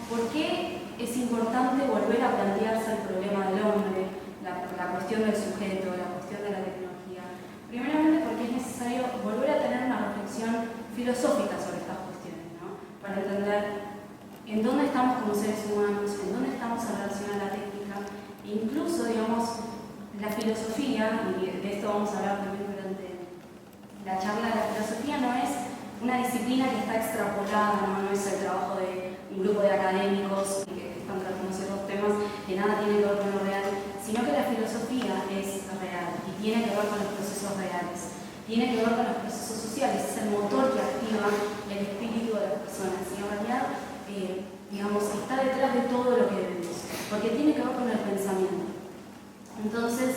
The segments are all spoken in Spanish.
¿por qué es importante volver a plantearse el problema del hombre, la cuestión del sujeto, la cuestión de la tecnología? Primeramente porque es necesario volver a tener una reflexión filosófica sobre estas cuestiones, ¿no? Para entender en dónde estamos como seres humanos, en dónde estamos en relación a la técnica, e incluso, digamos, la filosofía, y de esto vamos a hablar también durante la charla, la filosofía no es una disciplina que está extrapolada, no es el trabajo de un grupo de académicos que están tratando ciertos temas que nada tiene que ver con lo real, sino que la filosofía es real y tiene que ver con los procesos reales, tiene que ver con los procesos sociales, es el motor que activa el espíritu de las personas y en realidad, digamos, está detrás de todo lo que vemos, porque tiene que ver con el pensamiento. Entonces,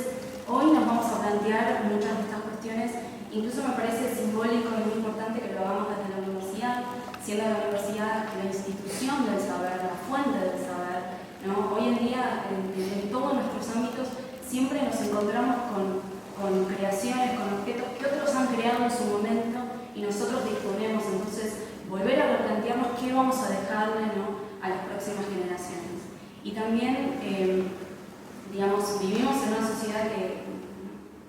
hoy nos vamos a plantear muchas de estas cuestiones. Incluso me parece simbólico y muy importante que lo hagamos desde la universidad, siendo la universidad la institución del saber, la fuente del saber, ¿no? Hoy en día, en todos nuestros ámbitos, siempre nos encontramos con creaciones, con objetos que otros han creado en su momento y nosotros disponemos. Entonces, volver a replantearnos qué vamos a dejarle, ¿no?, a las próximas generaciones. Y también, digamos, vivimos en una sociedad que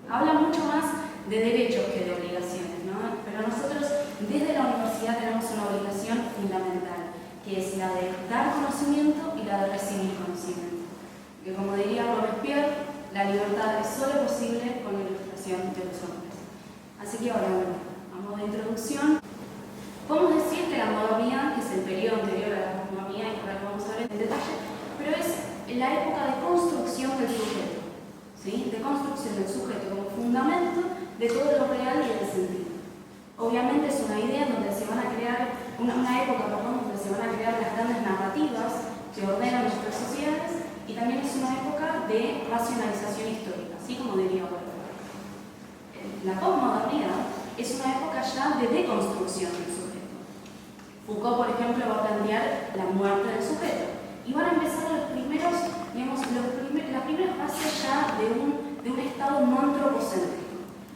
habla mucho más de derechos que de obligaciones, ¿no? Pero nosotros desde la universidad tenemos una obligación fundamental, que es la de dar conocimiento y la de recibir conocimiento. Que como diría Robespierre, la libertad es solo posible con la ilustración de los hombres. Así que ahora, bueno, a modo de introducción, podemos decir que la modernidad, que es el periodo anterior a la posmodernidad, y por ahí vamos a ver en detalle, pero es la época de construcción del sujeto, ¿sí? De construcción del sujeto como fundamento de todo lo real y del sentido. Obviamente es una idea donde se van a crear, una época, donde se van a crear las grandes narrativas que ordenan nuestras sociedades, y también es una época de racionalización histórica, así como diría Weber. La posmodernidad es una época ya de deconstrucción del sujeto. Foucault, por ejemplo, va a plantear la muerte del sujeto, y van a empezar los primeros, digamos, las primeras fases ya de un estado no antropocéntrico.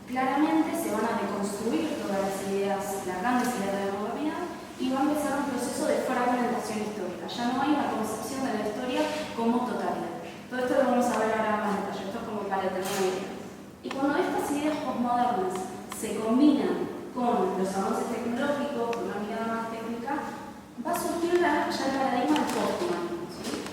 Claramente se van a deconstruir todas las ideas, las grandes ideas de la modernidad, y va a empezar un proceso de fragmentación histórica. Ya no hay una concepción de la historia como totalidad. Todo esto lo vamos a ver ahora más en detalle, esto es como para tener una idea. Y cuando estas ideas postmodernas se combinan con los avances tecnológicos, con una mirada más técnica, va a surgir ya el paradigma del posthumanismo, ¿sí?,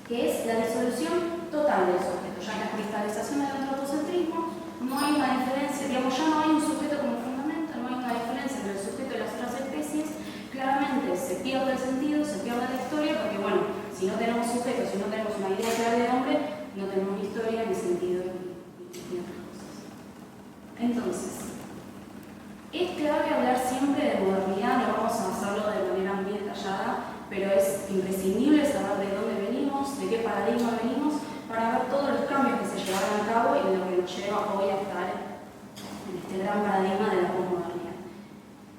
que es la disolución total del sujeto, ya en la cristalización del antropocentrismo. No hay una diferencia, digamos, ya no hay un sujeto como fundamento, no hay una diferencia entre el sujeto y las otras especies. Claramente se pierde el sentido, se pierde la historia, porque bueno, si no tenemos sujetos, si no tenemos una idea clara de hombre, no tenemos ni historia, ni sentido, ni otras cosas. Entonces, es clave hablar siempre de modernidad, no vamos a hacerlo de manera muy detallada, pero es imprescindible saber de dónde venimos, de qué paradigma venimos, para ver todos los cambios que se llevaron a cabo y lo que nos lleva hoy a estar en este gran paradigma de la posmodernidad.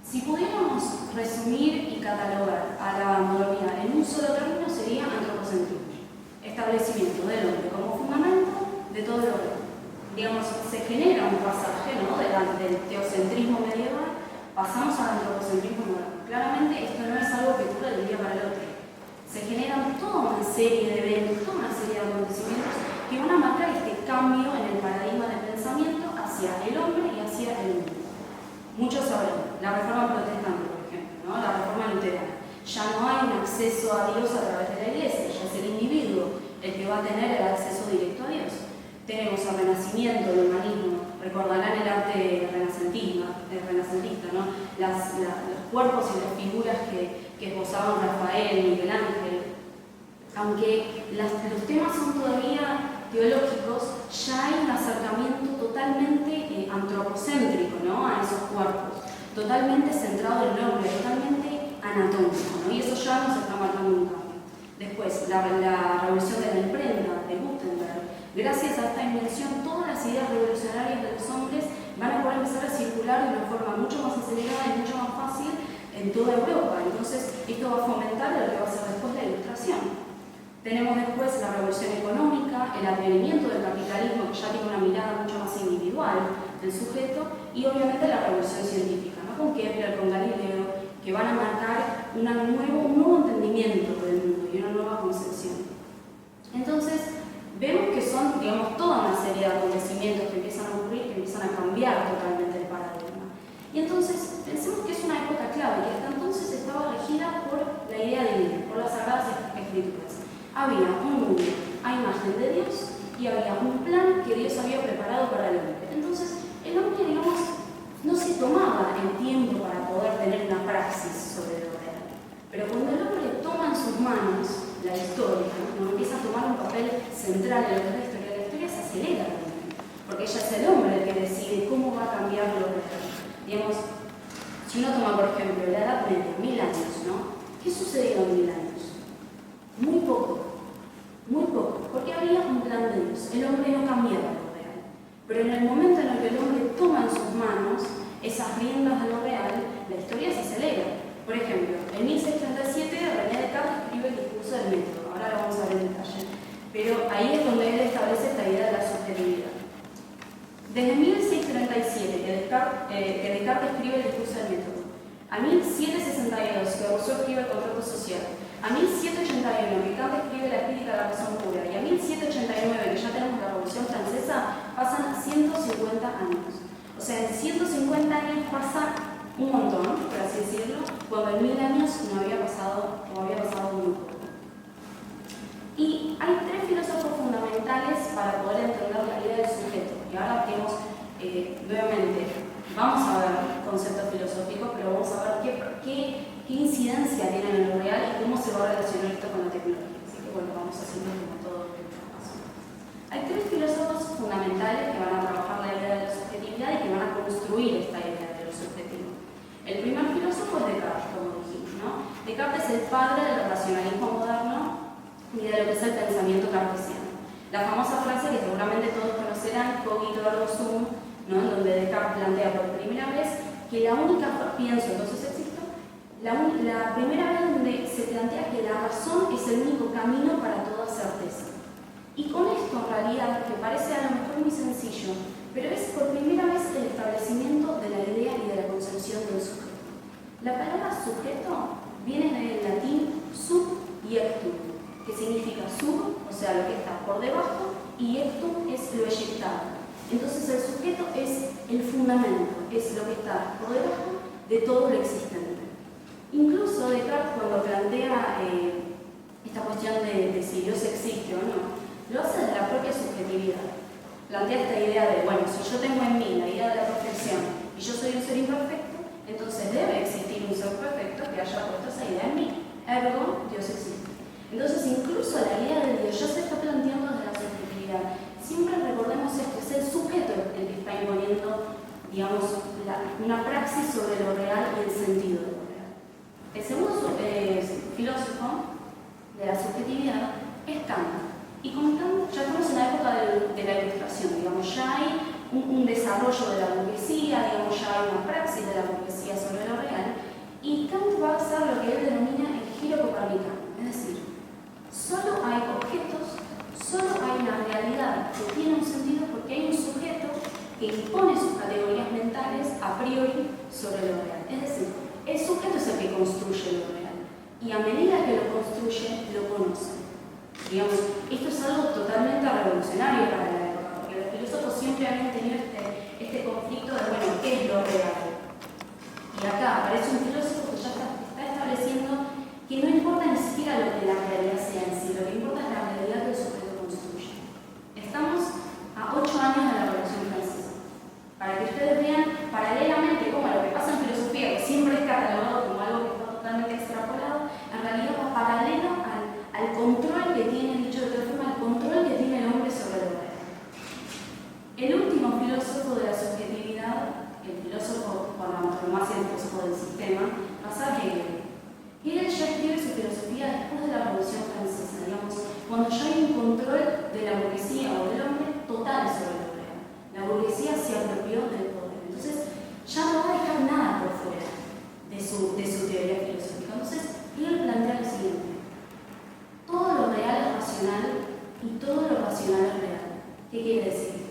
Si pudiéramos resumir y catalogar a la modernidad en un solo término, sería antropocentrismo, establecimiento del hombre como fundamento de todo lo real. Digamos, se genera un pasaje, ¿no?, del teocentrismo medieval, pasamos al antropocentrismo moderno. Claramente esto no es algo que ocurre del día para el otro. Se generan toda una serie de eventos, toda una serie de acontecimientos que van a marcar este cambio en el paradigma de pensamiento hacia el hombre y hacia el mundo. Muchos sabrán, la reforma protestante, por ejemplo, ¿no?, la reforma luterana. Ya no hay un acceso a Dios a través de la iglesia, ya es el individuo el que va a tener el acceso directo a Dios. Tenemos el Renacimiento, el humanismo, recordarán el arte renacentista, ¿no?, los cuerpos y las figuras que esbozaban Rafael, Miguel Ángel. Aunque los temas son todavía teológicos, ya hay un acercamiento totalmente antropocéntrico, ¿no?, a esos cuerpos, totalmente centrado en el hombre, totalmente anatómico, ¿no?, y eso ya nos está marcando un cambio. Después, la revolución de la imprenta, de Gutenberg. Gracias a esta invención, todas las ideas revolucionarias de los hombres van a poder empezar a circular de una forma mucho más acelerada y mucho más fácil en toda Europa. Entonces, esto va a fomentar lo que va a ser después la ilustración. Tenemos después la revolución económica, el advenimiento del capitalismo, que ya tiene una mirada mucho más individual del sujeto, y obviamente la revolución científica, ¿no?, con Kepler, con Galileo, que van a marcar un nuevo entendimiento del mundo. digamos, toda una serie de acontecimientos que empiezan a ocurrir, que empiezan a cambiar totalmente el paradigma. Y entonces, pensemos que es una época clave, que hasta entonces estaba regida por la idea divina, por las Sagradas Escrituras. Había un mundo a imagen de Dios y había un plan que Dios había preparado para el hombre. Entonces, el hombre, digamos, no se tomaba el tiempo para poder tener una praxis sobre lo real. Pero cuando el hombre toma en sus manos la historia, ¿no? Empieza a tomar un papel central en lo que es la historia se acelera también, porque ella es el hombre el que decide cómo va a cambiar lo real. Digamos, si uno toma, por ejemplo, la Edad Media, 1000 años, ¿no? ¿Qué sucedió en 1000 años? Muy poco, porque había un plan de Dios. El hombre no cambiaba lo real. Pero en el momento en el que el hombre toma en sus manos esas riendas de lo real, la historia se acelera. Por ejemplo, en 1637 René Descartes escribe el discurso del método. Ahora lo vamos a ver en detalle. Pero ahí es donde él establece esta idea de la subjetividad. Desde 1637, que Descartes escribe el discurso del método, a 1762, que Rousseau escribe el contrato social, a 1781, que Kant escribe la crítica de la razón pura, y a 1789, que ya tenemos la Revolución Francesa, pasan 150 años. O sea, en 150 años pasa un montón, por así decirlo, cuando en 1000 años no había pasado muy poco. Y hay tres filósofos fundamentales para poder entender la idea del sujeto. Y ahora tenemos, nuevamente, vamos a ver conceptos filosóficos, pero vamos a ver qué incidencia tienen en lo real y cómo se va a relacionar esto con la tecnología. Así que bueno, vamos haciendo como todo el paso. Hay tres filósofos fundamentales que van a trabajar la idea de la subjetividad y que van a construir esta idea de lo subjetivo. El primer filósofo es Descartes, como dijimos, ¿no? Descartes es el padre del racionalismo moderno y de lo que es el pensamiento cartesiano. La famosa frase que seguramente todos conocerán, cogito ergo sum, ¿no? En donde Descartes plantea por primera vez que la única, pienso, entonces existo, la primera vez donde se plantea que la razón es el único camino para toda certeza. Y con esto, en realidad, que parece a lo mejor muy sencillo, pero es por primera vez el establecimiento de la idea y de la concepción del sujeto. La palabra sujeto viene del latín subiectum, que significa sub, o sea, lo que está por debajo, y ectum es lo eyectado. Entonces el sujeto es el fundamento, es lo que está por debajo de todo lo existente. Incluso Descartes, cuando plantea esta cuestión de si Dios existe o no, lo hace de la propia subjetividad. Plantea esta idea de, bueno, si yo tengo en mí la idea de la perfección y yo soy un ser imperfecto, entonces debe existir un ser perfecto que haya puesto esa idea en mí. Ergo, Dios existe. Entonces, incluso la idea de Dios ya se está planteando desde la subjetividad. Siempre recordemos esto, es el sujeto el que está imponiendo, digamos, una praxis sobre lo real y el sentido de lo real. El segundo filósofo de la subjetividad es Kant. Y con Kant ya estamos en la época de la Ilustración, digamos, ya hay un desarrollo de la burguesía, digamos, ya hay una praxis de la burguesía sobre lo real, y Kant va a hacer lo que él denomina el giro copernicano, es decir, solo hay objetos, solo hay una realidad que tiene un sentido porque hay un sujeto que impone sus categorías mentales a priori sobre lo real. Es decir, el sujeto es el que construye lo real y a medida que lo construye, lo conoce. Digamos, esto es algo totalmente revolucionario para la época, porque los filósofos siempre habían tenido este conflicto de, bueno, ¿qué es lo real? Y acá aparece un filósofo que ya está estableciendo que no importa ni siquiera lo que la realidad sea en sí, lo que importa es la realidad que el sujeto construye. Estamos a 8 años de la Revolución Francesa. Para que ustedes vean paralelamente cómo lo que pasa en filosofía, que siempre es catalogado como algo que está totalmente extrapolado, en realidad va paralelo al control que tiene, dicho de otra forma, al control que tiene el hombre sobre lo real. El último filósofo de la subjetividad, el filósofo por la antonomasia del filósofo del sistema, va a ser Hegel. Hegel ya escribe su filosofía después de la Revolución Francesa, digamos, cuando ya hay un control de la burguesía o del hombre total sobre lo real. La burguesía se apropió del poder. Entonces, ya no va a dejar nada por fuera de su teoría filosófica. Entonces, Hegel plantea lo siguiente. Todo lo real es racional y todo lo racional es real. ¿Qué quiere decir?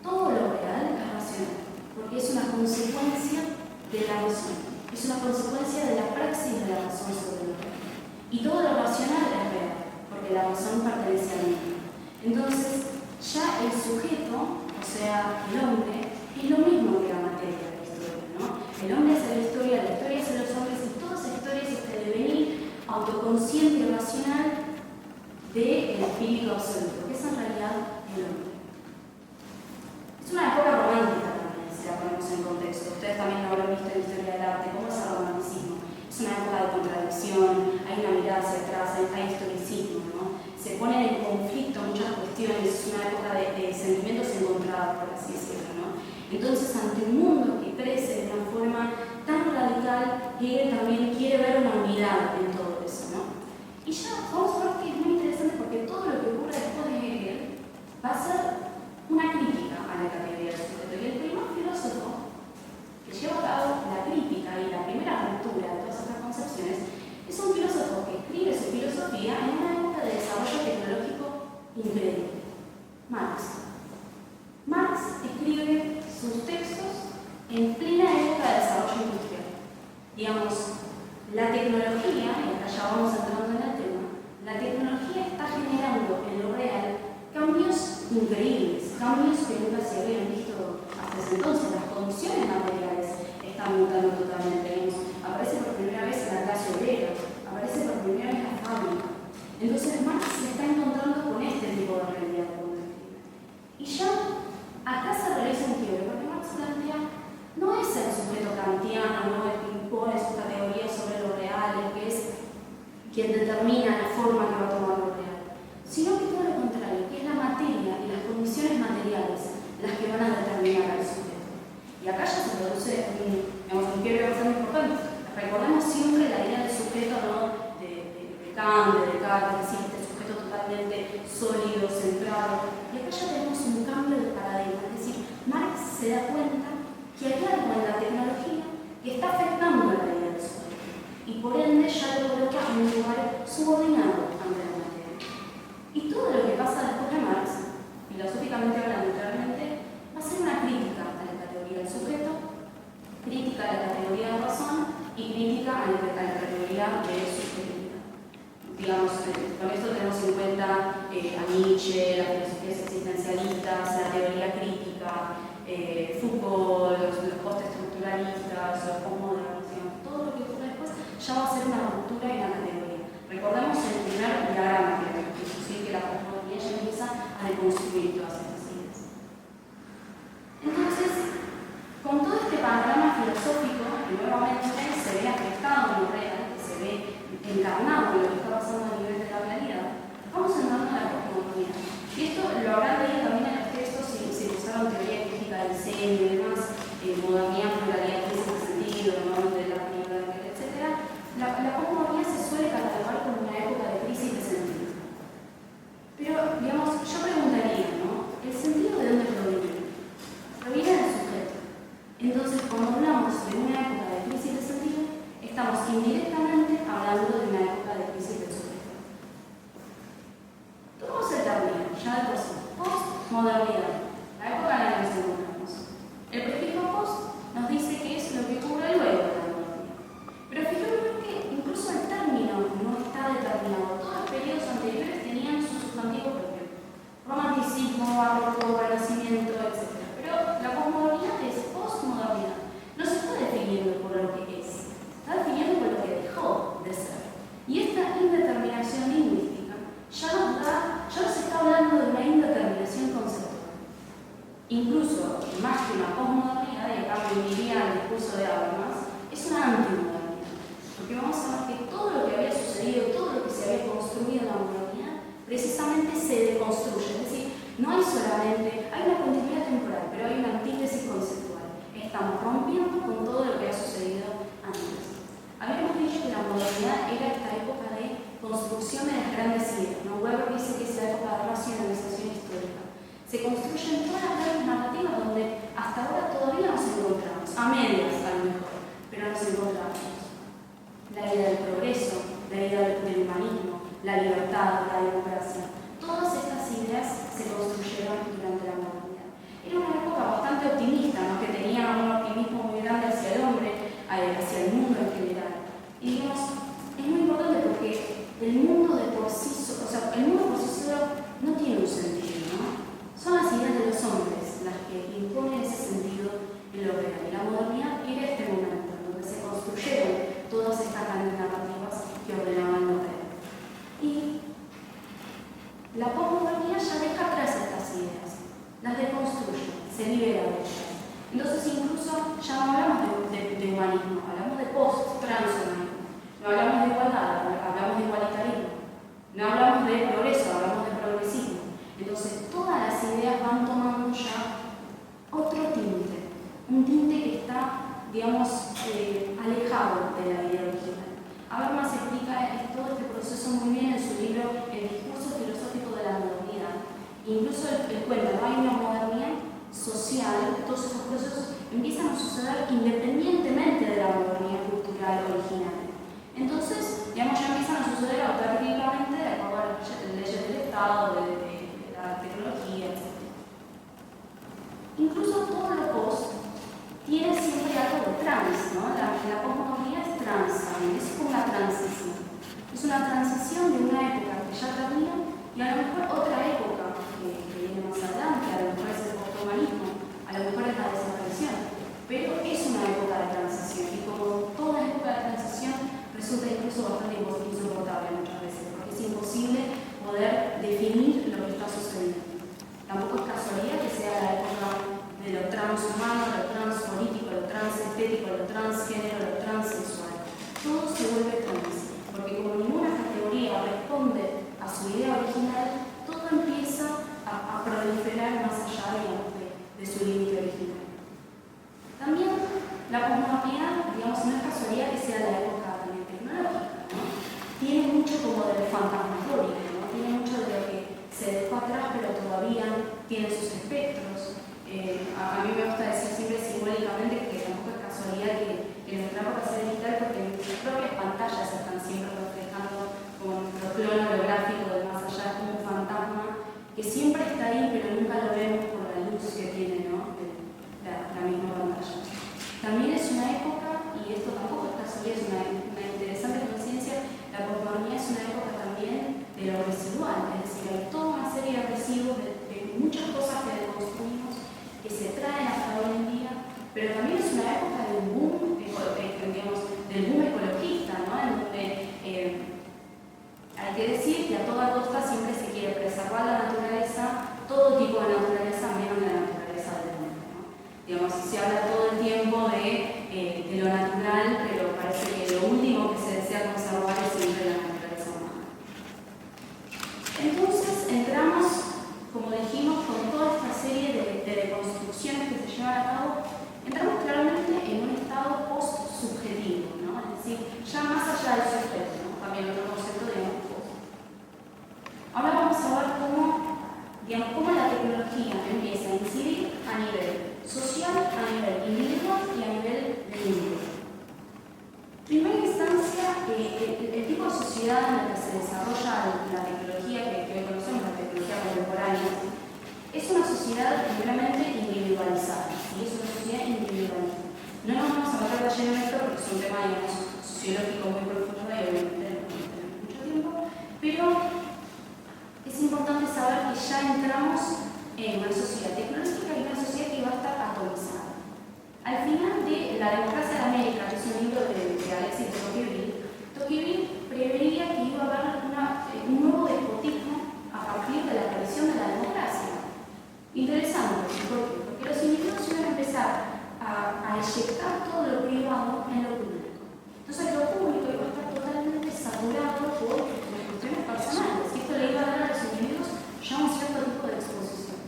Todo lo real es racional, porque es una consecuencia de la razón. Es una consecuencia de la praxis de la razón sobre lo real. Y todo lo racional es real, porque la razón pertenece a mí. Entonces, ya el sujeto, o sea, el hombre, es lo mismo que la materia de la historia, ¿no? El hombre es la historia es los hombres, y toda esa historia es este devenir autoconsciente y racional del espíritu absoluto, que es en realidad el hombre. Es una época romántica también, si la ponemos en contexto. Ustedes también lo habrán visto en la historia del arte, cómo es el romanticismo. Es una época de contradicción, hay una mirada hacia atrás, hay historicismo, ¿no? Se ponen en conflicto muchas cuestiones, es una época de sentimientos encontrados, por así decirlo, ¿no? Entonces, ante un mundo que crece de una forma tan radical, Hegel también quiere ver una unidad en todo eso, ¿no? Y ya vamos a ver que es muy interesante porque todo lo que ocurre después de Hegel va a ser una crítica a la categoría del sujeto. Y el primer filósofo que lleva a cabo la crítica y la primera ruptura de todas estas concepciones es un filósofo que escribe su filosofía en una época de desarrollo tecnológico increíble: Marx. Marx escribe sus textos en plena época de desarrollo industrial. Digamos, la tecnología, y acá ya vamos entrando en el tema, la tecnología está generando en lo real cambios increíbles, cambios que nunca se habían visto hasta ese entonces. Las condiciones materiales están mutando totalmente. Digamos, aparece por primera vez la clase obrera, aparece por primera vez la fábrica. Entonces Marx se está encontrando con este tipo de realidad cuando escribe. Y ya acá se realiza un quiebre, porque Marx plantea, no es el sujeto kantiano, no el que impone su categoría sobre lo real, el que es quien determina la forma que va a tomar lo real, sino que todo lo contrario, que es la materia y las condiciones materiales las que van a determinar al sujeto. Y acá ya se produce un quiebre bastante importante. Recordemos siempre la idea del sujeto, ¿no? de Kant, de Descartes, es decir, este sujeto totalmente sólido, centrado. Y acá ya tenemos un cambio de paradigma, es decir, Marx se da cuenta que hay algo en la tecnología que está afectando la idea del sujeto, y por ende ya lo coloca en un lugar subordinado ante la materia. Y todo lo que pasa después de Marx, filosóficamente hablando claramente, va a ser una crítica a la categoría del sujeto, crítica a la categoría de razón y crítica a la categoría de subjetividad. Digamos, con esto tenemos en cuenta a Nietzsche, las filosofías existencialistas, la teoría crítica, Foucault, los postestructuralistas, los postmodernos, todo lo que ocurre después ya va a ser una ruptura en la categoría. Recordemos el primer diagrama que ¿sí? Que la postmodernidad ya empieza a deconstruir todas estas ideas. Entonces, con todo este panorama filosófico que nuevamente se ve afectado en lo real, que se ve encarnado en lo que está pasando a nivel de la realidad, vamos entrando en la postmodernidad. Y esto lo habrán leído también en los textos si usaron teoría crítica del diseño y demás, modernidad, pluralidad, crisis de sentido, ¿no? De la primera, etc. La postmodernidad se suele catalogar como una época de crisis de sentido. Pero, digamos, yo preguntaría, ¿no? ¿El sentido de dónde proviene? Proviene del sujeto. Entonces, cuando hablamos de una época de crisis de sentido, estamos indirectamente hablando de una época de crisis del sujeto. Tomamos el término, ya de por sí, postmodernidad, la época en la que nos encontramos. El prefijo post nos dice que es lo que ocurre luego de la modernidad. Pero fijémonos que incluso el término no está determinado. Todos los periodos anteriores tenían su sustantivo propio. Romanticismo, barroco, renacimiento, etc. Pero la postmodernidad es postmodernidad. No se está definiendo por lo que es, se está definiendo por lo que dejó de ser. Y esta indeterminación lingüística ya nos está hablando de una indeterminación conceptual. Incluso, más que una postmodernidad, y acá me uniría al discurso de Habermas, es una antimodernidad. Porque vamos a ver que todo lo que había sucedido, todo lo que se había construido en la modernidad, precisamente se deconstruye. Es decir, no hay solamente, hay una continuidad temporal, pero hay una antítesis conceptual. Estamos rompiendo con todo lo que ha sucedido antes. Habíamos dicho que la modernidad era esta época de construcción de las grandes ideas, ¿no? Weber dice que es la época de racionalización histórica. Se construyen todas las grandes narrativas donde hasta ahora todavía nos encontramos, a medias a lo mejor, pero nos encontramos. La idea del progreso, la idea del humanismo, la libertad, la democracia, todas estas ideas se construyeron durante la modernidad. Era una época bastante optimista, ¿no? Que tenía un optimismo muy grande hacia el alejado de la idea original. Habermas explica todo este proceso muy bien en su libro El discurso filosófico de la modernidad. Incluso el cuenta, no hay una modernidad social, todos estos procesos empiezan a suceder independientemente de la modernidad cultural original. Entonces, digamos, ya empiezan a suceder autarquicamente de acuerdo a las leyes del Estado, de la tecnología, etc. Incluso todo lo post tiene siempre algo de trans, ¿no? La posmodernidad es trans también, es como una transición. Es una transición de una época que ya termina y a lo mejor otra época que viene más adelante, a lo mejor es el posthumanismo, a lo mejor es la desaparición, pero es una época de transición y como toda época de transición resulta incluso bastante insoportable muchas veces, porque es imposible poder definir lo que está sucediendo. Tampoco es casualidad que sea la época de lo transhumano, lo transpolítico, lo transestético, lo transgénero, lo transsexual. Todo se vuelve trans, porque como ninguna categoría responde a su idea original, todo empieza a proliferar más allá, digamos, de su límite original. También la posmodernidad, digamos, no es casualidad que sea la época también tecnológica, ¿no? Tiene mucho como del fantasmagórico, ¿no? Tiene mucho de lo que se dejó atrás, pero todavía tiene sus espectros. A mí me gusta decir siempre simbólicamente que tampoco es casualidad que nuestra época sea digital, porque nuestras propias pantallas están siempre reflejando como nuestro clon holográfico de más allá, como un fantasma que siempre está ahí, pero nunca lo vemos por la luz que tiene, ¿no? La misma pantalla. También es una época, y esto tampoco es casualidad, es una interesante coincidencia, la posmodernidad es una época también de lo residual, es decir, hay toda una serie de residuos de muchas cosas que deconstruimos, que se traen hasta hoy en día, pero también es una época del boom, digamos, del boom ecologista, ¿no? En donde hay que decir que a toda costa siempre se quiere preservar la naturaleza, todo tipo de naturaleza, menos la naturaleza del hombre, ¿no? Digamos, se habla todo el tiempo de lo natural, pero parece que lo último que se desea conservar es siempre la naturaleza humana. Entonces entramos, como dijimos, con toda esta serie de deconstrucciones que se llevan a cabo, entramos claramente en un estado post-subjetivo, ¿no? Es decir, ya más allá del sujeto, ¿no? También otro concepto de post. Ahora vamos a ver cómo la tecnología empieza a incidir a nivel social, a nivel individual y a nivel de individuo. En primera instancia, el tipo de sociedad en la que se desarrolla la tecnología que hoy conocemos, la tecnología contemporánea, es una sociedad primeramente individualizada, ¿sí? Es una sociedad individualista. No nos vamos a meter de lleno en esto porque es un tema, digamos, sociológico muy profundo y obviamente no tenemos mucho tiempo, pero es importante saber que ya entramos en una sociedad tecnológica y una sociedad que va a estar atomizada. Al final de La democracia de América, que es un libro de Alexis de Tocqueville preveía que iba a haber un nuevo despotismo a partir de la aparición de la democracia. Interesante, ¿por qué? Porque los individuos iban a empezar a eyectar todo lo privado en lo público. Entonces lo público iba a estar totalmente saturado por las cuestiones personales. Y esto le iba a dar a los individuos ya un cierto tipo de exposición.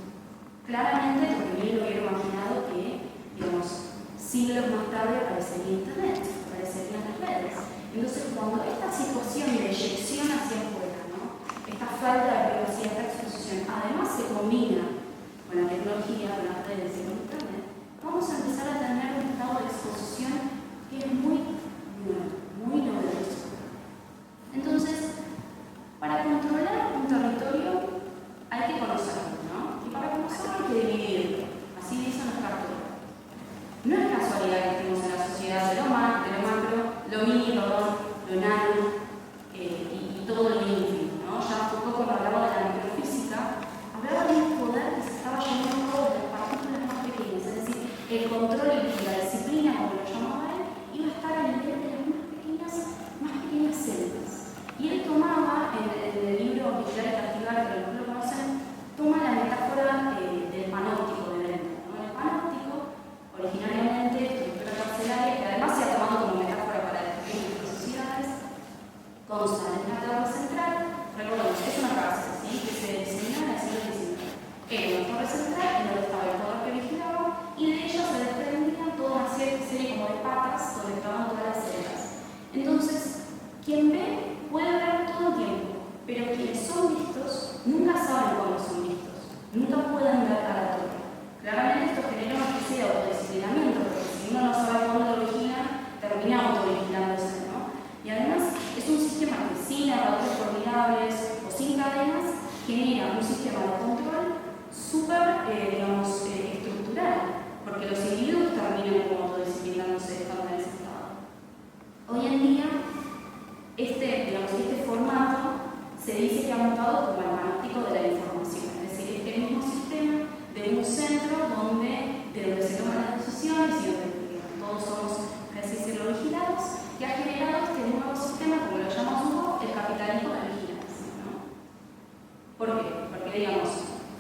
Claramente, Tocqueville lo hubiera imaginado que, digamos, siglos más tarde aparecería Internet, aparecerían las redes. Entonces, cuando esta situación de eyección hacia afuera, ¿no? Esta falta de privacidad, esta exposición, además se combina con la tecnología, con las redes y con Internet, vamos a empezar a tener un estado de exposición que es muy nuevo, muy novedoso. Entonces, para controlar un territorio hay que conocerlo, ¿no? Y para conocerlo hay que dividirlo, así dice nuestra autor. No es casualidad que estemos en la sociedad de lo macro, lo mini, lo nano y todo lo ínfimo, ¿no? Ya Foucault, cuando hablaba de la microfísica, hablaba de un poder que se estaba llevando todo de las partículas más pequeñas, es decir, el control y la disciplina, como lo llamaba él, iba a estar a nivel de las más pequeñas células. Y él tomaba, en el libro Vigilar y Castigar, que algunos lo conocen, toma la metáfora del panóptico de Bentham, ¿no? El panóptico, originariamente estructura carcelaria, que además se ha tomado como metáfora para describir nuestras sociedades, nunca saben cuándo son vistos, nunca pueden ver a la torre. Claramente esto genera una especie de autodisciplinamiento, porque si uno no sabe cuándo lo origina, termina autovigilándose, ¿no? Y además es un sistema que sin errores formidables o sin cadenas genera un sistema de control súper, estructural, porque los individuos terminan como autodisciplinándose estando en ese estado. Hoy en día, este formato se dice que ha mutado como el panóptico de la información, es decir, este mismo sistema de un centro de donde se toman las decisiones y donde todos somos, por así decirlo, vigilados, que ha generado este nuevo sistema, como lo llamamos un poco, el capitalismo de vigilancia, ¿no? ¿Por qué? Porque, digamos,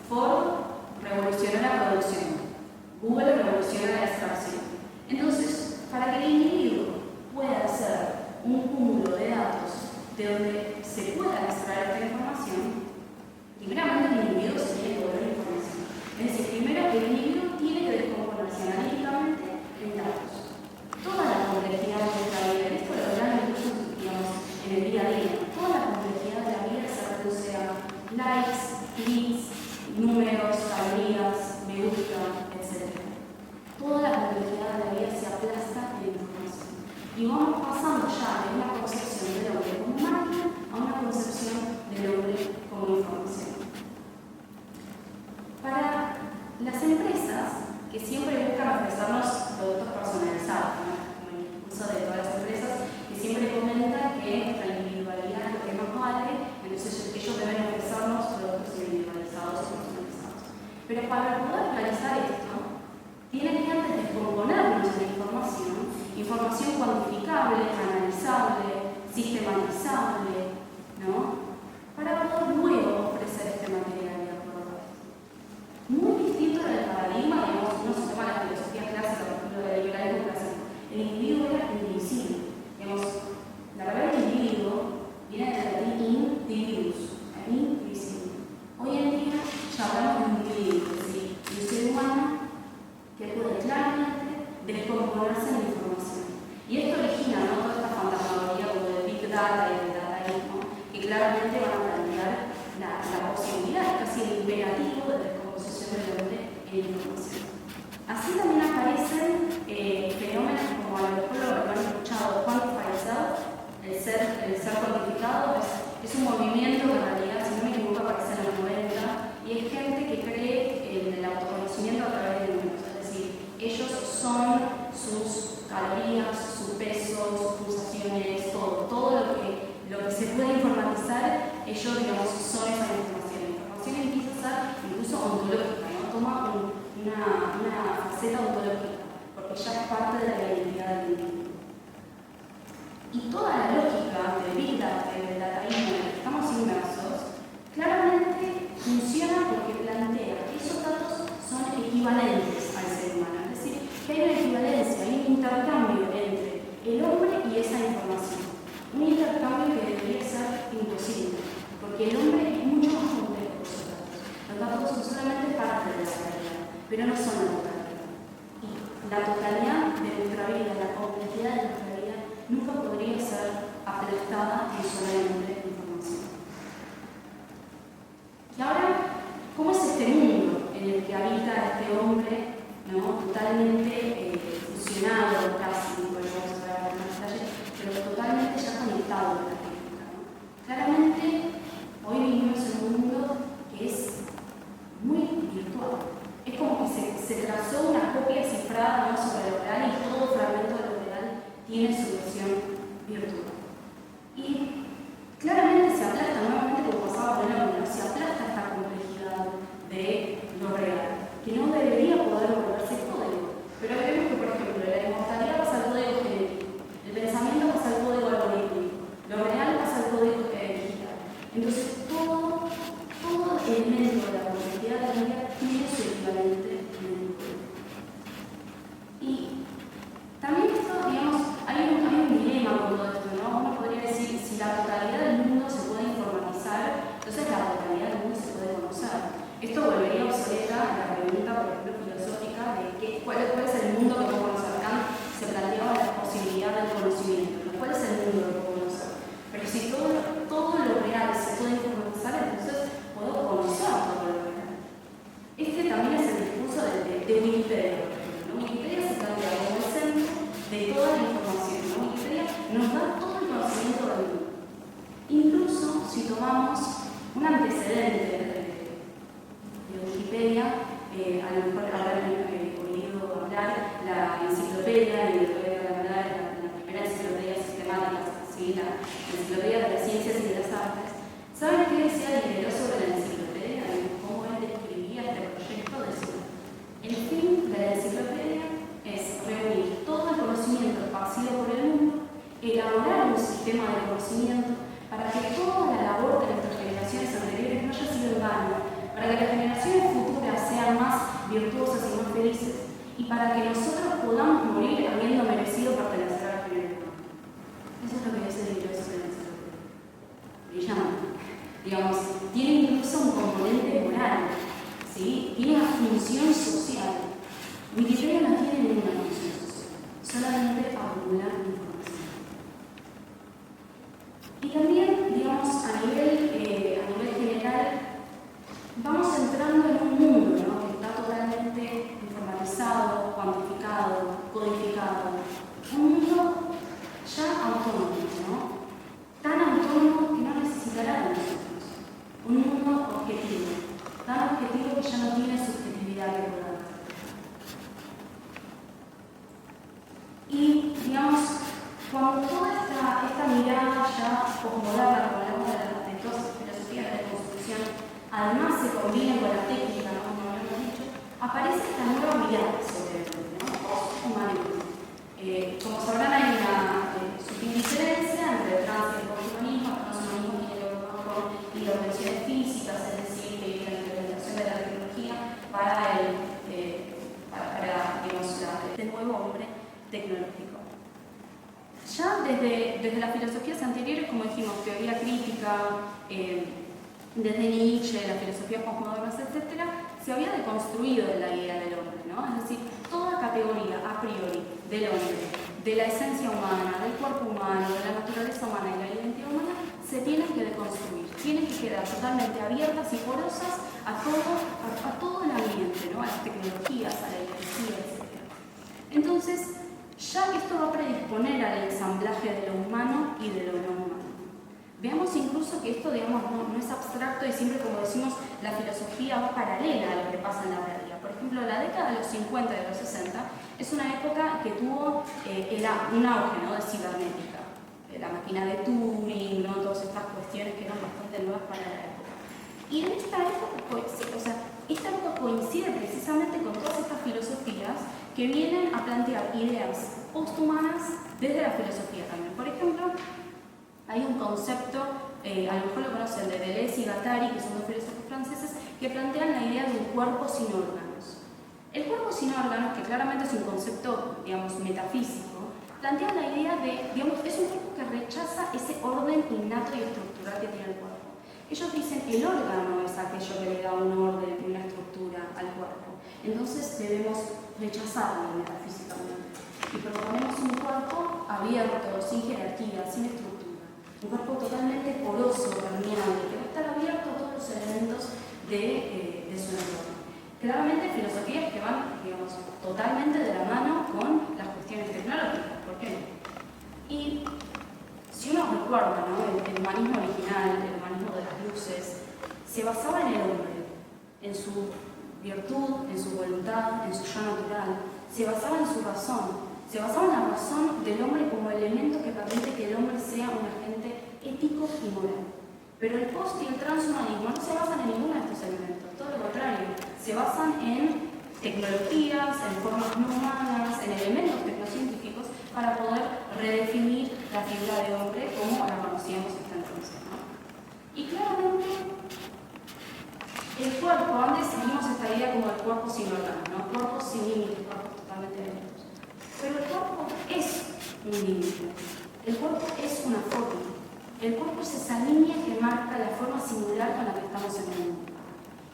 Ford revolucionó la producción, Google revoluciona la extracción. Entonces, para que el individuo pueda hacer un cúmulo de datos de donde se pueda extraer esta información, primeramente el individuo se tiene que volver información. Es decir, primero el individuo tiene que descomponerse analíticamente en datos. Toda la complejidad de nuestra vida, esto lo verán incluso, digamos, en el día a día, toda la complejidad de la vida se reduce a likes, clics, números, calorías, me gusta, etc. Toda la complejidad de la vida se aplasta en información. Y vamos pasando ya de una concepción del hombre como máquina a una concepción del hombre como información. Para las empresas, que siempre buscan ofrecernos productos personalizados, ¿no? Como el discurso de todas las empresas, que siempre comentan que nuestra individualidad es lo que más vale, entonces ellos deben ofrecernos productos individualizados y personalizados. Pero para poder realizar esto, tienen que antes descomponernos en información cuantificable, analizable, sistematizable, ¿no? Para poder luego ofrecer este material de acuerdo a esto. Muy distinto del paradigma, digamos, uno se toma la filosofía clásica, por ejemplo, del liberalismo clásico. El individuo era indivisible. Digamos, la palabra individuo viene del latín individuus, indivisible. Hoy en día ya hablamos de un individuo, es decir, un ser humano que puede claramente descomponerse en la información. Y esto origina, ¿no?, toda esta fantasmagoría como del Big Data y del dataísmo, que claramente van a plantear la posibilidad, casi el imperativo de descomposición del hombre en la información. Así también aparecen fenómenos como a lo mejor lo han escuchado, quantified self, el ser cuantificado, es un movimiento que en realidad, si no me equivoco, aparece en los 90, y es gente que cree en el autoconocimiento a través de números. Ellos son sus calorías, su peso, sus pulsaciones, todo lo que se puede informatizar, ellos, digamos, son esa información. La información empieza a ser incluso ontológica, ¿no? Toma una faceta ontológica, porque ya es parte de la identidad del individuo. Y toda la lógica del Big Data y del dataísmo en el que estamos inmersos, claramente funciona porque plantea que esos datos son equivalentes al ser humano. Que hay una equivalencia, hay un intercambio entre el hombre y esa información. Un intercambio que debería ser imposible, porque el hombre es mucho más complejo que esos datos. Los datos son solamente parte de la realidad, pero no son la totalidad. Y la totalidad de nuestra vida, la complejidad de nuestra vida, nunca podría ser aplastada en solamente información. Y ahora, ¿cómo es este mundo en el que habita este hombre, ¿no?, totalmente fusionado, casi, podemos hablar más detalles, pero totalmente ya conectado a la técnica, ¿no? Claramente, hoy vivimos en un mundo que es muy virtual. Es como que se trazó una copia cifrada, ¿no?, sobre lo real, y todo fragmento de lo real tiene su versión virtual. Y claramente se aplasta, nuevamente como pasaba con el hombre, se aplasta esta complejidad de lo real, que no debería poder volverse código. Pero vemos que, por ejemplo, la inmortalidad pasa al código genético, el pensamiento pasa al código algorítmico, lo real pasa al código digital. Entonces, todo elemento de la complejidad de la vida tiene su equivalente en el código. Y también esto, digamos, hay un dilema con todo esto, ¿no? si tomamos un antecedente de Wikipedia, a lo mejor habrán oído hablar la enciclopedia de la primera enciclopedia sistemática, ¿sí? La enciclopedia de las ciencias y de las artes. ¿Saben qué decía Diderot sobre la enciclopedia y cómo él describía este proyecto? Decía: el fin de la enciclopedia es reunir todo el conocimiento esparcido por el mundo, elaborar un sistema de conocimiento para que toda la labor de nuestras generaciones anteriores no haya sido en vano, para que las generaciones futuras sean más virtuosas y más felices, y para que nosotros podamos morir habiendo merecido pertenecer a la generación. Eso es lo que dice Diderot sobre la enciclopedia. Brillante. Digamos, tiene incluso un componente moral, ¿sí? Tiene una función social. Wikipedia no tiene ninguna función social, solamente acumular información. Y también, digamos, a nivel general, vamos entrando en un mundo, ¿no?, que está totalmente informatizado, cuantificado, codificado. Un mundo ya autónomo, ¿no? Tan autónomo que no necesitará de nosotros. Un mundo objetivo, tan objetivo que ya no tiene subjetividad que poder. Y, digamos, cuando toda esta mirada ya posmoderna, como hablamos de todas las filosofías de la construcción, además se combina con la técnica, ¿no?, como hemos dicho, aparece esta nueva mirada sobre el hombre, ¿no?, posthumanismo. Como sabrán, hay una sutil diferencia entre el trans y el posthumanismo. El transhumanismo tiene que ver con intervenciones físicas, es decir, la implementación de la tecnología para digamos, este nuevo hombre tecnológico. Ya desde las filosofías anteriores, como dijimos, teoría crítica, desde Nietzsche, las filosofías postmodernas, etc., se había deconstruido la idea del hombre, ¿no? Es decir, toda categoría a priori del hombre, de la esencia humana, del cuerpo humano, de la naturaleza humana y la identidad humana, se tienen que deconstruir, tienen que quedar totalmente abiertas y porosas a todo el ambiente, ¿no?, a las tecnologías, a la energía, etc. Entonces, ya esto va a predisponer al ensamblaje de lo humano y de lo no humano. Veamos incluso que esto, digamos, no es abstracto y siempre, como decimos, la filosofía va paralela a lo que pasa en la realidad. Por ejemplo, la década de los 50 y de los 60 es una época que tuvo un auge, ¿no?, de cibernética. La máquina de Turing, ¿no?, todas estas cuestiones que eran bastante nuevas para la época. Y en esta época, esta época coincide precisamente con todas estas filosofías que vienen a plantear ideas posthumanas desde la filosofía también. Por ejemplo, hay un concepto, a lo mejor lo conocen, de Deleuze y Guattari, que son dos filósofos franceses, que plantean la idea de un cuerpo sin órganos. El cuerpo sin órganos, que claramente es un concepto, digamos, metafísico, plantea la idea de, digamos, es un cuerpo que rechaza ese orden innato y estructural que tiene el cuerpo. Ellos dicen el órgano es aquello que le da un orden y una estructura al cuerpo. Entonces debemos rechazarlo metafísicamente. Y proponemos un cuerpo abierto, sin jerarquía, sin estructura. Un cuerpo totalmente poroso, permeable, que va a estar abierto a todos los elementos de su entorno. Claramente filosofías que van, digamos, totalmente de la mano con las cuestiones tecnológicas. ¿Por qué? Y si uno recuerda, ¿no?, el humanismo original, el humanismo de las luces, se basaba en el hombre, en su virtud, en su voluntad, en su yo natural, se basaba en su razón, se basaba en la razón del hombre como elemento que permite que el hombre sea un agente ético y moral. Pero el post y el transhumanismo no se basan en ninguno de estos elementos, todo lo contrario, se basan en tecnologías, en formas no humanas, en elementos tecnocientíficos para poder redefinir la figura de hombre como la conocíamos hasta entonces, ¿no? Y claramente el cuerpo, antes vimos esta idea como el cuerpo sin órganos, ¿no?, cuerpos sin límites, cuerpos totalmente abiertos. Pero el cuerpo es un límite, el cuerpo es una forma, el cuerpo es esa línea que marca la forma singular con la que estamos en el mundo.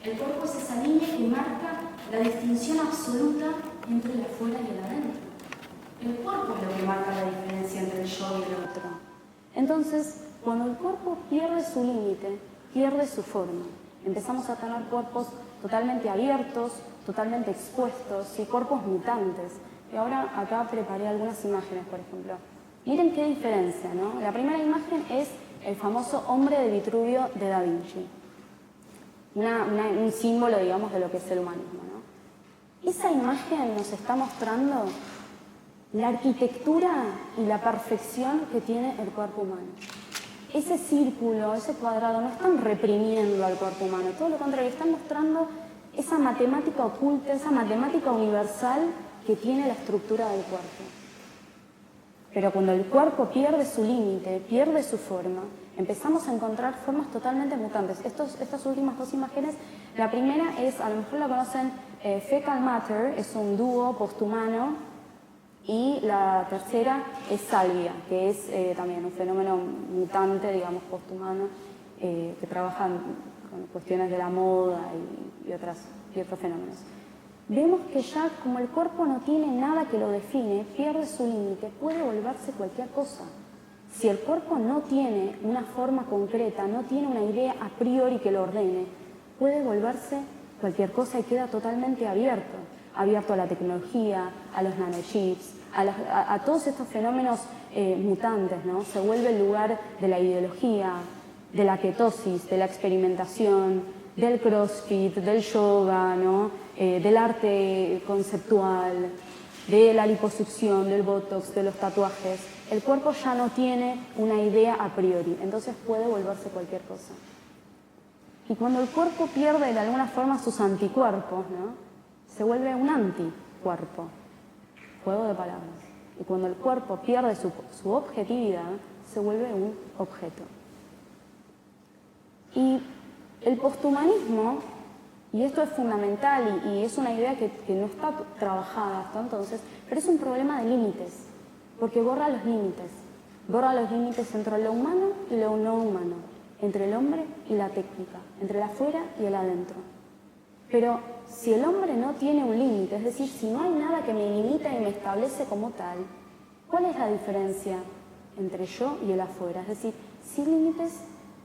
El cuerpo es esa línea que marca la distinción absoluta entre el afuera y el adentro. El cuerpo es lo que marca la diferencia entre el yo y el otro. Entonces, cuando el cuerpo pierde su límite, pierde su forma. Empezamos a tener cuerpos totalmente abiertos, totalmente expuestos y cuerpos mutantes. Y ahora acá preparé algunas imágenes, por ejemplo. Miren qué diferencia, ¿no? La primera imagen es el famoso hombre de Vitruvio de Da Vinci. Un símbolo, digamos, de lo que es el humanismo, ¿no? Esa imagen nos está mostrando la arquitectura y la perfección que tiene el cuerpo humano. Ese círculo, ese cuadrado, no están reprimiendo al cuerpo humano, todo lo contrario, están mostrando esa matemática oculta, esa matemática universal que tiene la estructura del cuerpo. Pero cuando el cuerpo pierde su límite, pierde su forma, empezamos a encontrar formas totalmente mutantes. Estas últimas dos imágenes, la primera es, a lo mejor la conocen, Fecal Matter, es un dúo posthumano, y la tercera es Salvia, que es también un fenómeno mutante, digamos, posthumano, que trabaja con cuestiones de la moda y otros fenómenos. Vemos que ya como el cuerpo no tiene nada que lo define, pierde su límite, puede volverse cualquier cosa. Si el cuerpo no tiene una forma concreta, no tiene una idea a priori que lo ordene, puede volverse cualquier cosa y queda totalmente abierto a la tecnología, a los nanochips, a todos estos fenómenos mutantes, ¿no? Se vuelve el lugar de la ideología, de la ketosis, de la experimentación, del crossfit, del yoga, ¿no? Del arte conceptual, de la liposucción, del botox, de los tatuajes. El cuerpo ya no tiene una idea a priori, entonces puede volverse cualquier cosa. Y cuando el cuerpo pierde de alguna forma sus anticuerpos, ¿no? Se vuelve un anticuerpo. Juego de palabras. Y cuando el cuerpo pierde su objetividad, se vuelve un objeto. Y el posthumanismo, y esto es fundamental y es una idea que no está trabajada hasta entonces, pero es un problema de límites, porque borra los límites entre lo humano y lo no humano, entre el hombre y la técnica, entre el afuera y el adentro. Pero si el hombre no tiene un límite, es decir, si no hay nada que me limita y me establece como tal, ¿cuál es la diferencia entre yo y el afuera? Es decir, sin límites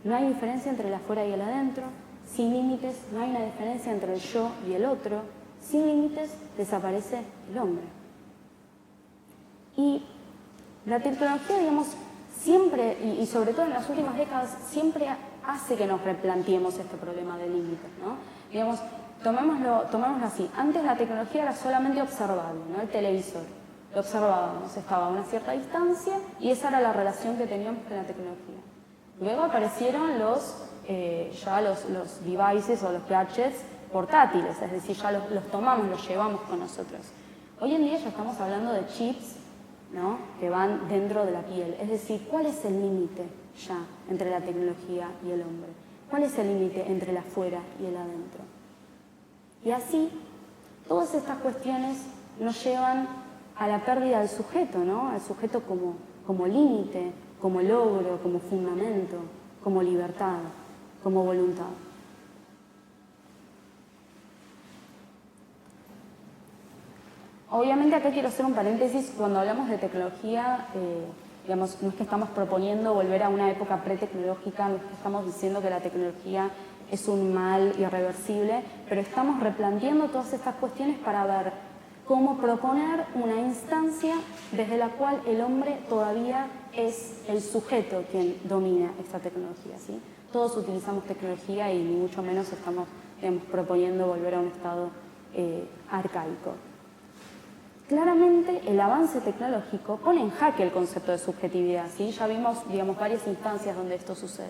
no hay diferencia entre el afuera y el adentro, sin límites no hay una diferencia entre el yo y el otro, sin límites desaparece el hombre. Y la tecnología, digamos, siempre, y sobre todo en las últimas décadas, siempre hace que nos replanteemos este problema de límites, ¿no? Digamos, tomémoslo así. Antes la tecnología era solamente observable, ¿no? El televisor. Lo observábamos, estaba a una cierta distancia y esa era la relación que teníamos con la tecnología. Luego aparecieron los devices o los gadgets portátiles, es decir, ya los tomamos, los llevamos con nosotros. Hoy en día ya estamos hablando de chips, ¿no? Que van dentro de la piel. Es decir, ¿cuál es el límite ya entre la tecnología y el hombre? ¿Cuál es el límite entre el afuera y el adentro? Y así, todas estas cuestiones nos llevan a la pérdida del sujeto, ¿no? Al sujeto como límite, como logro, como fundamento, como libertad, como voluntad. Obviamente acá quiero hacer un paréntesis. Cuando hablamos de tecnología, digamos, no es que estamos proponiendo volver a una época pretecnológica, no es que estamos diciendo que la tecnología es un mal irreversible, pero estamos replanteando todas estas cuestiones para ver cómo proponer una instancia desde la cual el hombre todavía es el sujeto quien domina esta tecnología, ¿sí? Todos utilizamos tecnología y ni mucho menos estamos, digamos, proponiendo volver a un estado arcaico. Claramente el avance tecnológico pone en jaque el concepto de subjetividad, ¿sí? Ya vimos, digamos, varias instancias donde esto sucede.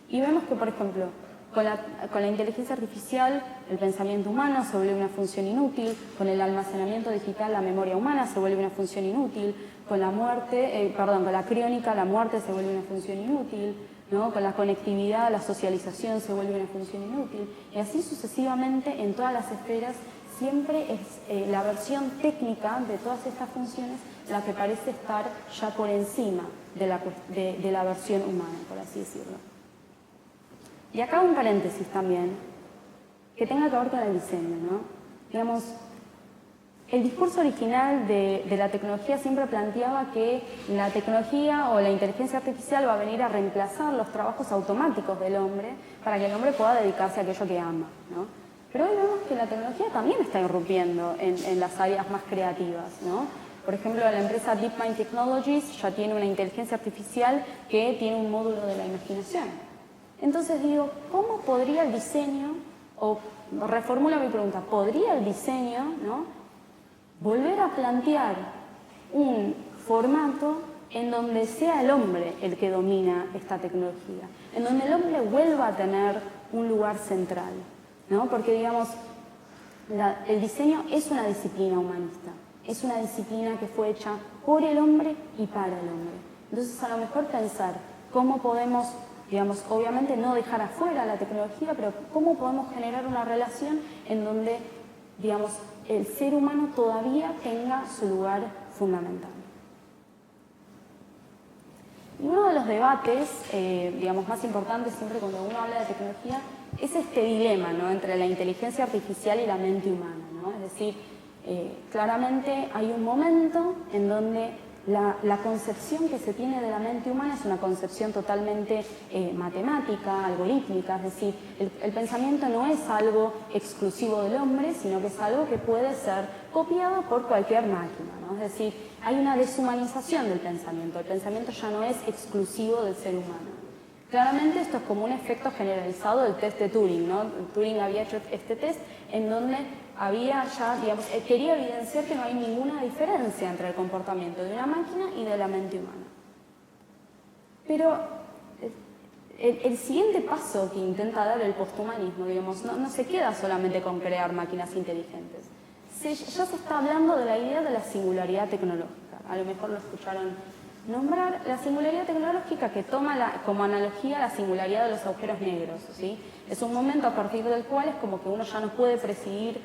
Y vemos que, por ejemplo, con la inteligencia artificial, el pensamiento humano se vuelve una función inútil, con el almacenamiento digital, la memoria humana se vuelve una función inútil, con la criónica, la muerte se vuelve una función inútil, ¿no? Con la conectividad, la socialización se vuelve una función inútil, y así sucesivamente en todas las esferas. Siempre es la versión técnica de todas estas funciones la que parece estar ya por encima de la versión humana, por así decirlo. Y acá un paréntesis también, que tenga que ver con el diseño, ¿no? Digamos, el discurso original de la tecnología siempre planteaba que la tecnología o la inteligencia artificial va a venir a reemplazar los trabajos automáticos del hombre para que el hombre pueda dedicarse a aquello que ama, ¿no? Pero hoy vemos que la tecnología también está irrumpiendo en las áreas más creativas, ¿no? Por ejemplo, la empresa DeepMind Technologies ya tiene una inteligencia artificial que tiene un módulo de la imaginación. Entonces digo, ¿cómo podría el diseño, o reformulo mi pregunta, ¿podría el diseño, ¿no?, volver a plantear un formato en donde sea el hombre el que domina esta tecnología, en donde el hombre vuelva a tener un lugar central, ¿no? Porque, digamos, el diseño es una disciplina humanista, es una disciplina que fue hecha por el hombre y para el hombre. Entonces, a lo mejor pensar cómo podemos, digamos, obviamente no dejar afuera la tecnología, pero cómo podemos generar una relación en donde, digamos, el ser humano todavía tenga su lugar fundamental. Y uno de los debates, digamos, más importantes siempre cuando uno habla de tecnología es este dilema, ¿no?, entre la inteligencia artificial y la mente humana, ¿no? Es decir, claramente hay un momento en donde la concepción que se tiene de la mente humana es una concepción totalmente matemática, algorítmica, es decir, el pensamiento no es algo exclusivo del hombre, sino que es algo que puede ser copiado por cualquier máquina, ¿no? Es decir, hay una deshumanización del pensamiento, el pensamiento ya no es exclusivo del ser humano. Claramente esto es como un efecto generalizado del test de Turing, ¿no? Turing había hecho este test en donde había ya, digamos, quería evidenciar que no hay ninguna diferencia entre el comportamiento de una máquina y de la mente humana. Pero el siguiente paso que intenta dar el posthumanismo, digamos, no se queda solamente con crear máquinas inteligentes. Ya se está hablando de la idea de la singularidad tecnológica. A lo mejor lo escucharon nombrar, la singularidad tecnológica, que toma como analogía la singularidad de los agujeros negros, ¿sí? Es un momento a partir del cual es como que uno ya no puede predecir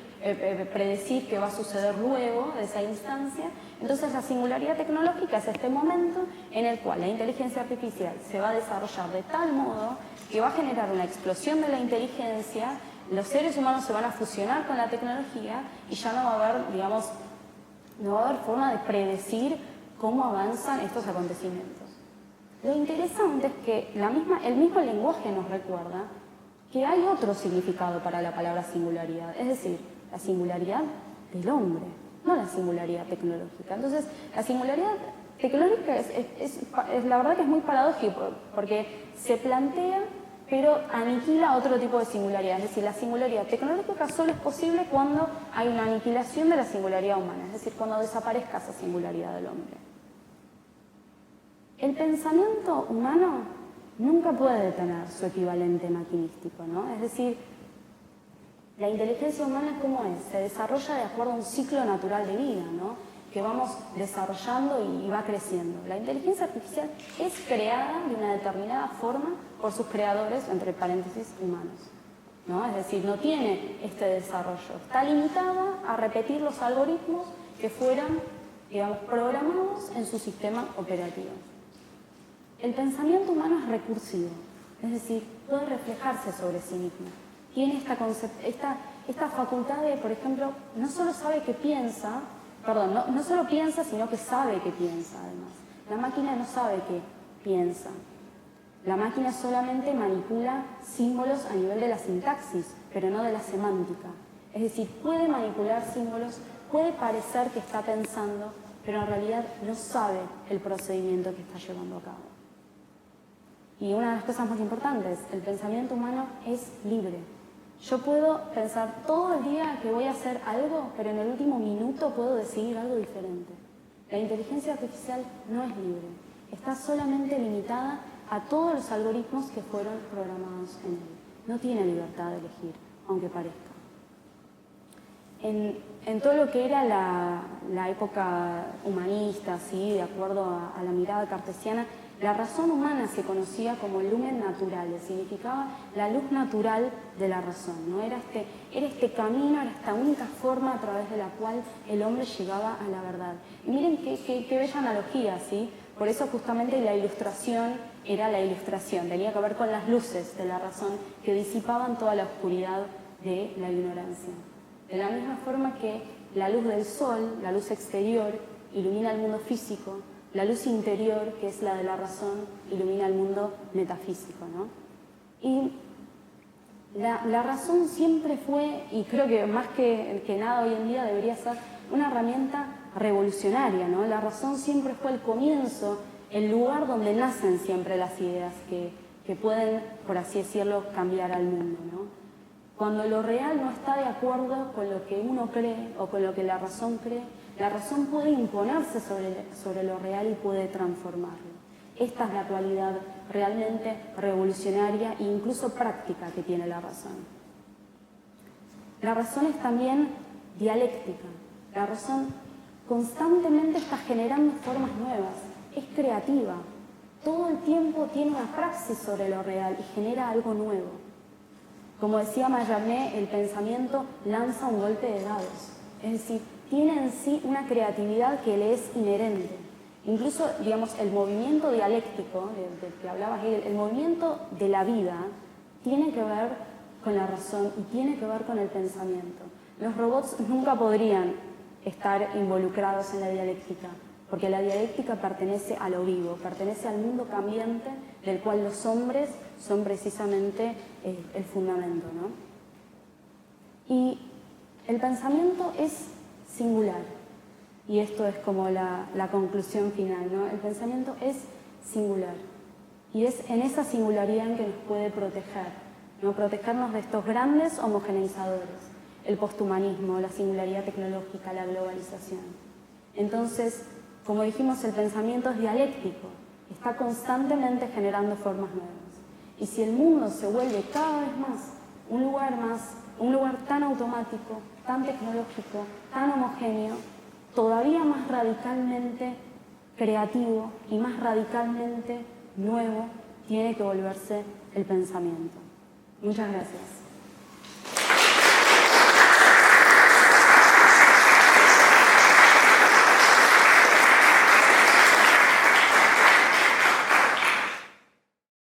qué va a suceder luego de esa instancia. Entonces la singularidad tecnológica es este momento en el cual la inteligencia artificial se va a desarrollar de tal modo que va a generar una explosión de la inteligencia, los seres humanos se van a fusionar con la tecnología y ya no va a haber, digamos, no va a haber forma de predecir cómo avanzan estos acontecimientos. Lo interesante es que el mismo lenguaje nos recuerda que hay otro significado para la palabra singularidad, es decir, la singularidad del hombre, no la singularidad tecnológica. Entonces, la singularidad tecnológica es la verdad que es muy paradójico, porque se plantea, pero aniquila otro tipo de singularidad. Es decir, la singularidad tecnológica solo es posible cuando hay una aniquilación de la singularidad humana, es decir, cuando desaparezca esa singularidad del hombre. El pensamiento humano nunca puede detener su equivalente maquinístico, ¿no? Es decir, la inteligencia humana, ¿cómo es? Se desarrolla de acuerdo a un ciclo natural de vida, ¿no?, que vamos desarrollando y va creciendo. La inteligencia artificial es creada de una determinada forma por sus creadores, entre paréntesis, humanos, ¿no? Es decir, no tiene este desarrollo. Está limitada a repetir los algoritmos que fueran, digamos, programados en su sistema operativo. El pensamiento humano es recursivo, es decir, puede reflejarse sobre sí mismo. Tiene esta facultad de, por ejemplo, no solo sabe que piensa, no solo piensa, sino que sabe que piensa, además. La máquina no sabe que piensa. La máquina solamente manipula símbolos a nivel de la sintaxis, pero no de la semántica. Es decir, puede manipular símbolos, puede parecer que está pensando, pero en realidad no sabe el procedimiento que está llevando a cabo. Y una de las cosas más importantes, el pensamiento humano es libre. Yo puedo pensar todo el día que voy a hacer algo, pero en el último minuto puedo decidir algo diferente. La inteligencia artificial no es libre, está solamente limitada a todos los algoritmos que fueron programados en él. No tiene libertad de elegir, aunque parezca. En todo lo que era la época humanista, ¿sí?, de acuerdo a la mirada cartesiana, la razón humana se conocía como el lumen naturale, significaba la luz natural de la razón, ¿no? Era este camino, era esta única forma a través de la cual el hombre llegaba a la verdad. Y miren qué bella analogía, ¿sí? Por eso justamente la ilustración era la ilustración, tenía que ver con las luces de la razón que disipaban toda la oscuridad de la ignorancia. De la misma forma que la luz del sol, la luz exterior, ilumina el mundo físico, la luz interior, que es la de la razón, ilumina el mundo metafísico, ¿no? Y la razón siempre fue, y creo que más que nada hoy en día debería ser, una herramienta revolucionaria, ¿no? La razón siempre fue el comienzo, el lugar donde nacen siempre las ideas que pueden, por así decirlo, cambiar al mundo, ¿no? Cuando lo real no está de acuerdo con lo que uno cree o con lo que la razón cree, la razón puede imponerse sobre lo real y puede transformarlo. Esta es la cualidad realmente revolucionaria e incluso práctica que tiene la razón. La razón es también dialéctica. La razón constantemente está generando formas nuevas, es creativa. Todo el tiempo tiene una praxis sobre lo real y genera algo nuevo. Como decía Mallarmé, el pensamiento lanza un golpe de dados. Es decir, tiene en sí una creatividad que le es inherente. Incluso, digamos, el movimiento dialéctico del que hablaba Hegel, el movimiento de la vida, tiene que ver con la razón y tiene que ver con el pensamiento. Los robots nunca podrían estar involucrados en la dialéctica, porque la dialéctica pertenece a lo vivo, pertenece al mundo cambiante del cual los hombres son precisamente el fundamento, ¿no? Y el pensamiento es singular, y esto es como la conclusión final, ¿no? El pensamiento es singular, y es en esa singularidad en que nos puede proteger, ¿no? Protegernos de estos grandes homogeneizadores, el posthumanismo, la singularidad tecnológica, la globalización. Entonces, como dijimos, el pensamiento es dialéctico, está constantemente generando formas nuevas. Y si el mundo se vuelve cada vez más, un lugar tan automático, tan tecnológico, tan homogéneo, todavía más radicalmente creativo y más radicalmente nuevo tiene que volverse el pensamiento. Muchas gracias.